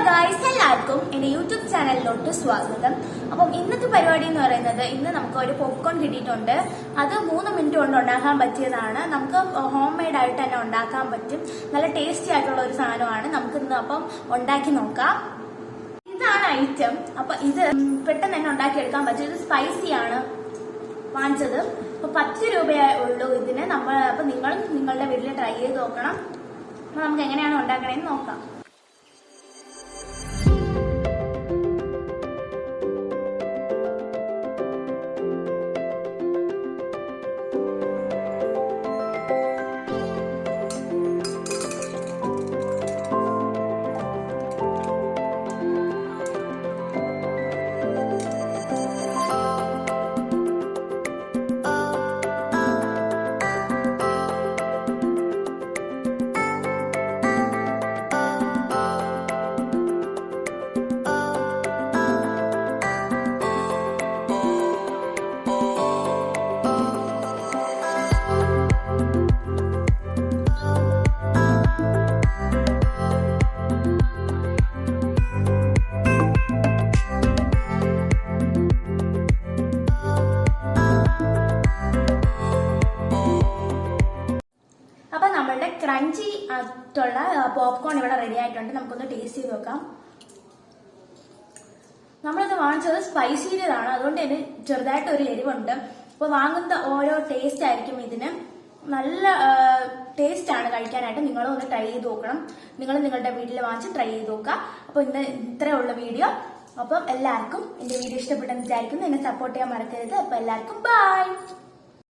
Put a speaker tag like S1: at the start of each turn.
S1: Guys, എല്ലാവർക്കും എന്റെ YouTube ചാനലിലോട്ട് സ്വാഗതം. അപ്പം ഇന്നത്തെ പരിപാടി എന്ന് പറയുന്നത്, ഇന്ന് നമുക്ക് ഒരു പോപ്കോൺ കിട്ടിയിട്ടുണ്ട്. അത് 3 മിനിറ്റ് കൊണ്ട് ഉണ്ടാക്കാൻ പറ്റിയതാണ്. നമുക്ക് ഹോം മെയ്ഡ് ആയിട്ട് തന്നെ ഉണ്ടാക്കാൻ പറ്റും. നല്ല ടേസ്റ്റി ആയിട്ടുള്ള ഒരു സാധനമാണ്. നമുക്ക് ഇന്ന് അപ്പം ഉണ്ടാക്കി നോക്കാം. ഇതാണ് ഐറ്റം. അപ്പൊ ഇത് പെട്ടെന്ന് തന്നെ ഉണ്ടാക്കിയെടുക്കാൻ പറ്റും. ഇത് സ്പൈസിയാണ് വാങ്ങിച്ചത്. അപ്പൊ 10 രൂപയേ ഉള്ളൂ ഇതിന്. അപ്പൊ നിങ്ങളും നിങ്ങളുടെ വീട്ടിൽ ട്രൈ ചെയ്ത് നോക്കണം. അപ്പൊ നമുക്ക് എങ്ങനെയാണ് ഉണ്ടാക്കണേന്ന് നോക്കാം. അപ്പൊ നമ്മളുടെ ക്രഞ്ചി ആയിട്ടുള്ള പോപ്കോൺ ഇവിടെ റെഡി ആയിട്ടുണ്ട്. നമുക്കൊന്ന് ടേസ്റ്റ് ചെയ്ത് നോക്കാം. നമ്മളിത് വാങ്ങിച്ചത് സ്പൈസിയിലാണ്, അതുകൊണ്ട് തന്നെ ചെറുതായിട്ട് ഒരു എരിവുണ്ട്. അപ്പൊ വാങ്ങുന്ന ഓരോ ടേസ്റ്റ് ആയിരിക്കും ഇതിന്. നല്ല ടേസ്റ്റ് ആണ് കഴിക്കാനായിട്ട്. നിങ്ങളും ഒന്ന് ട്രൈ ചെയ്ത് നോക്കണം. നിങ്ങൾ നിങ്ങളുടെ വീട്ടിൽ വാങ്ങിച്ച് ട്രൈ ചെയ്ത് നോക്കുക. അപ്പൊ ഇന്ന് ഇത്രയുള്ള വീഡിയോ. അപ്പം എല്ലാവർക്കും എന്റെ വീഡിയോ ഇഷ്ടപ്പെട്ടെന്ന് വിചാരിക്കുന്നു. എന്നെ സപ്പോർട്ട് ചെയ്യാൻ മറക്കരുത്. അപ്പൊ എല്ലാവർക്കും ബൈ.